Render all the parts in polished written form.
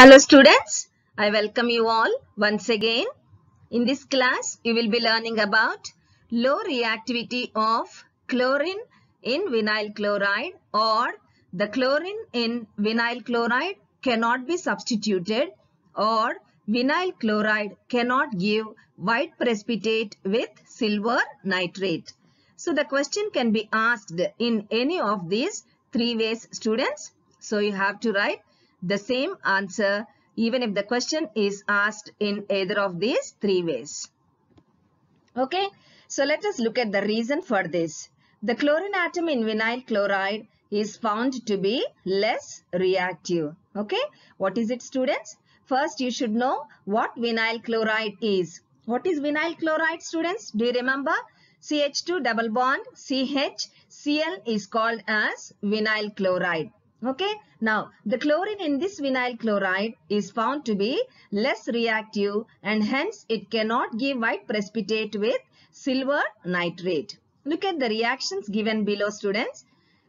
Hello students, I welcome you all once again. In this class, you will be learning about low reactivity of chlorine in vinyl chloride, or the chlorine in vinyl chloride cannot be substituted, or vinyl chloride cannot give white precipitate with silver nitrate. So the question can be asked in any of these three ways, students. So you have to write the same answer even if the question is asked in either of these three ways. Okay, so let us look at the reason for this. The chlorine atom in vinyl chloride is found to be less reactive. Okay, what is it, students? First, you should know what vinyl chloride is. What is vinyl chloride, students? Do you remember? CH2 double bond CH, Cl is called as vinyl chloride. Okay, now the chlorine in this vinyl chloride is found to be less reactive and hence it cannot give white precipitate with silver nitrate. Look at the reactions given below, students.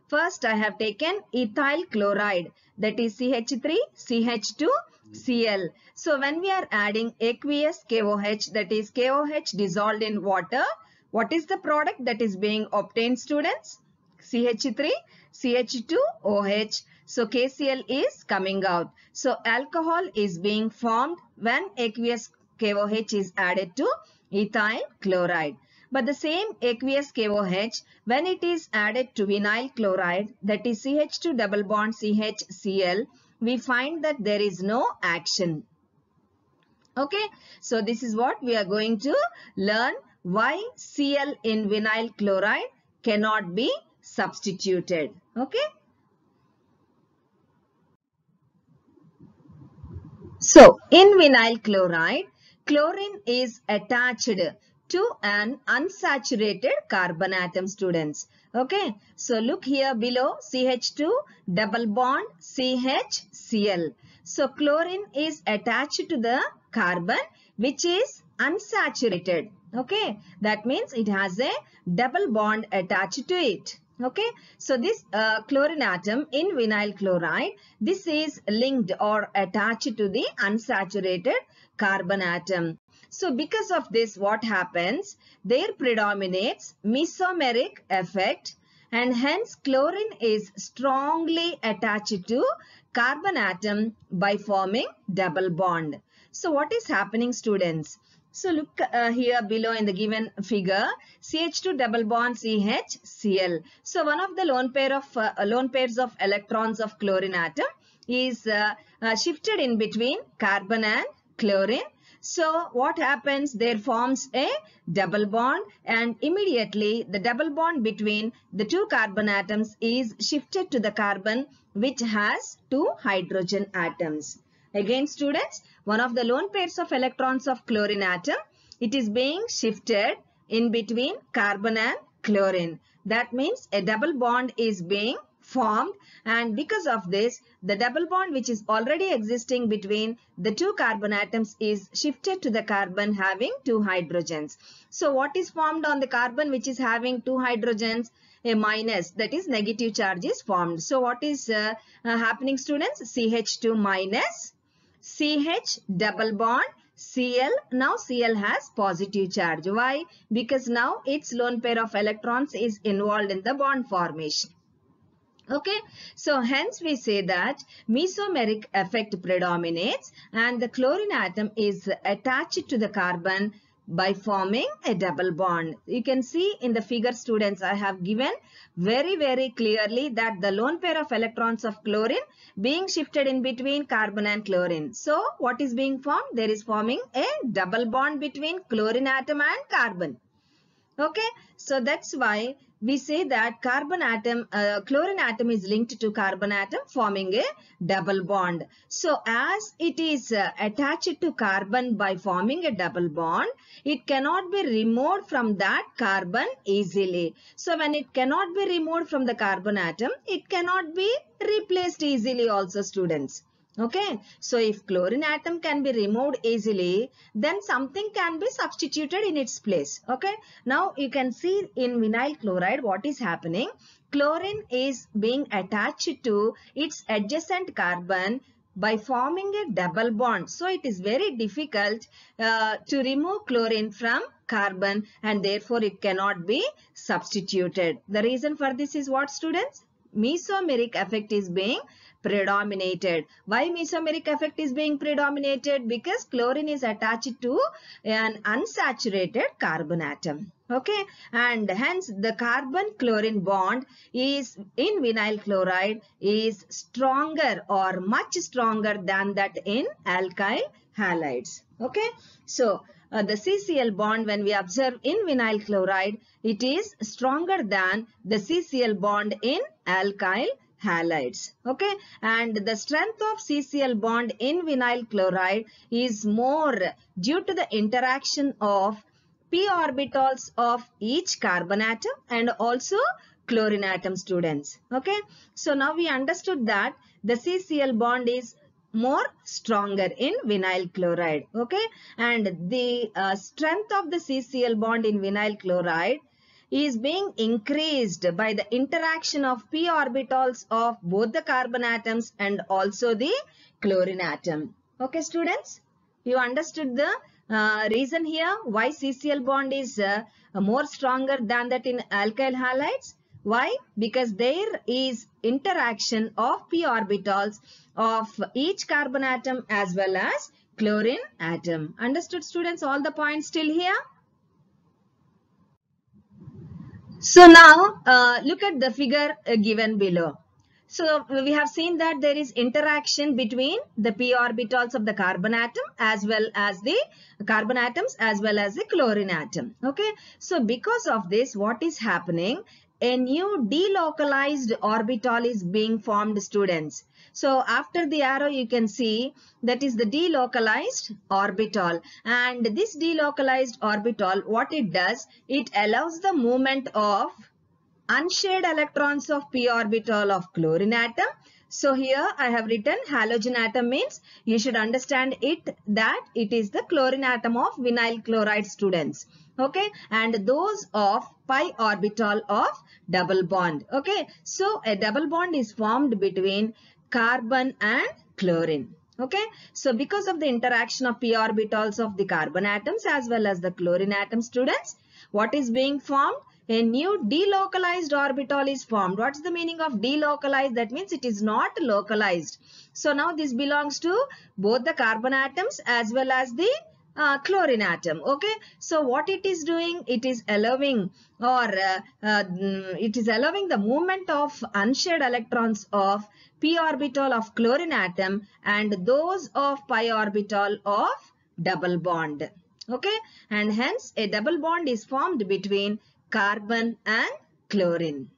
First, I have taken ethyl chloride, that is CH3, CH2, Cl. So when we are adding aqueous KOH, that is KOH dissolved in water, what is the product that is being obtained, students? CH3, CH2OH. So KCl is coming out. So alcohol is being formed when aqueous KOH is added to ethyl chloride. But the same aqueous KOH, when it is added to vinyl chloride, that is CH2 double bond CHCl, we find that there is no action. Okay, so this is what we are going to learn, why Cl in vinyl chloride cannot be substituted. Okay. So, in vinyl chloride, chlorine is attached to an unsaturated carbon atom, students. Okay. So, look here below, CH2 double bond CHCl. So, chlorine is attached to the carbon which is unsaturated. Okay. That means it has a double bond attached to it. Okay, so this chlorine atom in vinyl chloride, this is linked or attached to the unsaturated carbon atom. So because of this, what happens? There predominates mesomeric effect and hence chlorine is strongly attached to carbon atom by forming double bond. So what is happening, students? So look here below in the given figure, CH2 double bond CHCl. So one of the lone pairs of electrons of chlorine atom is shifted in between carbon and chlorine. So what happens? There forms a double bond and immediately the double bond between the two carbon atoms is shifted to the carbon which has two hydrogen atoms. Again, students, one of the lone pairs of electrons of chlorine atom, it is being shifted in between carbon and chlorine. That means a double bond is being formed, and because of this, the double bond which is already existing between the two carbon atoms is shifted to the carbon having two hydrogens. So what is formed on the carbon which is having two hydrogens? A minus, that is negative charge is formed. So what is happening, students? CH2 minus CH double bond Cl. Now Cl has positive charge. Why? Because now its lone pair of electrons is involved in the bond formation. Okay, so hence we say that mesomeric effect predominates and the chlorine atom is attached to the carbon by forming a double bond. You can see in the figure, students, I have given very clearly that the lone pair of electrons of chlorine being shifted in between carbon and chlorine. So what is being formed? There is forming a double bond between chlorine atom and carbon. Okay, so that's why we say that chlorine atom is linked to carbon atom forming a double bond. So as it is attached to carbon by forming a double bond, it cannot be removed from that carbon easily. So when it cannot be removed from the carbon atom, it cannot be replaced easily also, students. Okay, so if chlorine atom can be removed easily, then something can be substituted in its place. Okay, now you can see in vinyl chloride what is happening. Chlorine is being attached to its adjacent carbon by forming a double bond. So it is very difficult to remove chlorine from carbon, and therefore it cannot be substituted. The reason for this is what, students? Mesomeric effect is being predominated. Why mesomeric effect is being predominated? Because chlorine is attached to an unsaturated carbon atom. Okay, and hence the carbon chlorine bond is in vinyl chloride is stronger or much stronger than that in alkyl halides. Okay, so the CCl bond, when we observe in vinyl chloride, it is stronger than the CCl bond in alkyl halides. Okay, and the strength of CCl bond in vinyl chloride is more due to the interaction of p orbitals of each carbon atom and also chlorine atom, students. Okay, so now we understood that the CCl bond is more stronger in vinyl chloride. Okay, and the strength of the CCl bond in vinyl chloride is being increased by the interaction of p orbitals of both the carbon atoms and also the chlorine atom. Okay, students, you understood the reason here why CCl bond is more stronger than that in alkyl halides. Why? Because there is interaction of p orbitals of each carbon atom as well as chlorine atom. Understood, students, all the points still here? So now look at the figure given below. So we have seen that there is interaction between the p orbitals of the carbon atom as well as the carbon atoms as well as the chlorine atom. Okay. So because of this, what is happening? A new delocalized orbital is being formed, students. So after the arrow you can see that is the delocalized orbital, and this delocalized orbital, what it does, it allows the movement of unshared electrons of p orbital of chlorine atom. So here I have written halogen atom means you should understand it that it is the chlorine atom of vinyl chloride, students. Okay, and those of pi orbital of double bond. Okay, so a double bond is formed between carbon and chlorine. Okay, so because of the interaction of p orbitals of the carbon atoms as well as the chlorine atom, students, what is being formed? A new delocalized orbital is formed. What's the meaning of delocalized? That means it is not localized. So now this belongs to both the carbon atoms as well as the chlorine atom. Okay, so what it is doing, it is allowing the movement of unshared electrons of p orbital of chlorine atom and those of pi orbital of double bond. Okay, and hence a double bond is formed between carbon and chlorine.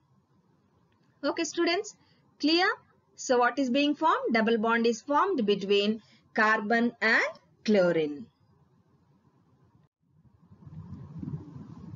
Okay, students, clear? So what is being formed? Double bond is formed between carbon and chlorine.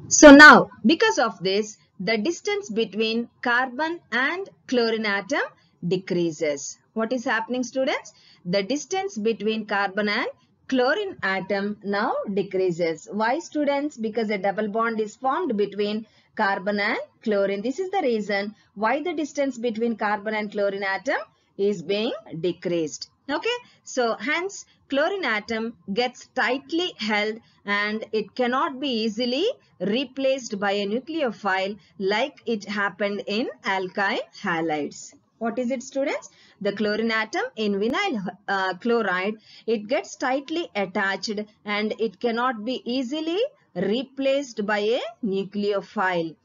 So now, because of this, the distance between carbon and chlorine atom decreases. What is happening, students? The distance between carbon and chlorine atom now decreases. Why, students? Because a double bond is formed between carbon and chlorine. This is the reason why the distance between carbon and chlorine atom is being decreased. Okay, so hence chlorine atom gets tightly held and it cannot be easily replaced by a nucleophile like it happened in alkyl halides. What is it, students? The chlorine atom in vinyl chloride, it gets tightly attached and it cannot be easily replaced by a nucleophile.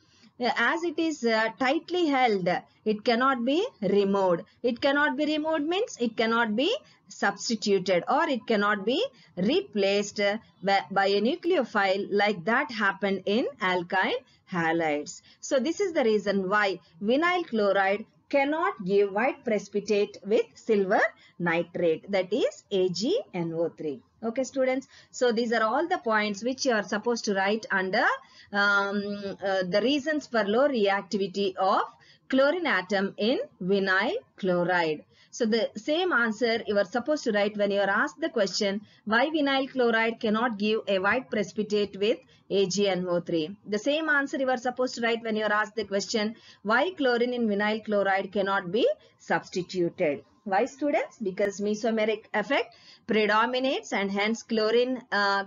As it is tightly held, it cannot be removed. It cannot be removed means it cannot be substituted or it cannot be replaced by a nucleophile like that happened in alkyl halides. So this is the reason why vinyl chloride cannot give white precipitate with silver nitrate, that is AgNO3. Okay, students. So these are all the points which you are supposed to write under the reasons for low reactivity of chlorine atom in vinyl chloride. So the same answer you are supposed to write when you are asked the question why vinyl chloride cannot give a white precipitate with AgNO3. The same answer you are supposed to write when you are asked the question why chlorine in vinyl chloride cannot be substituted. Why, students? Because mesomeric effect predominates and hence chlorine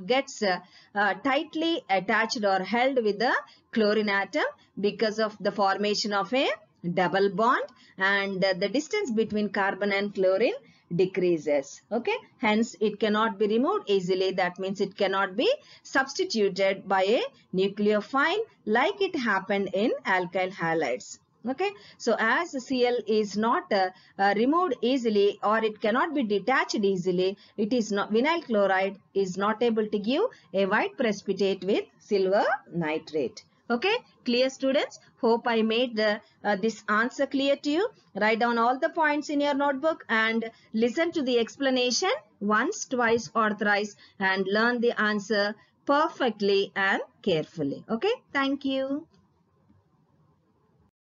gets tightly attached or held with the chlorine atom because of the formation of a double bond, and the distance between carbon and chlorine decreases. Okay, hence it cannot be removed easily. That means it cannot be substituted by a nucleophile like it happened in alkyl halides. Okay, so as Cl is not removed easily or it cannot be detached easily, it is not, vinyl chloride is not able to give a white precipitate with silver nitrate. Okay, clear, students? Hope I made this answer clear to you. Write down all the points in your notebook and listen to the explanation once, twice or thrice and learn the answer perfectly and carefully. Okay, thank you.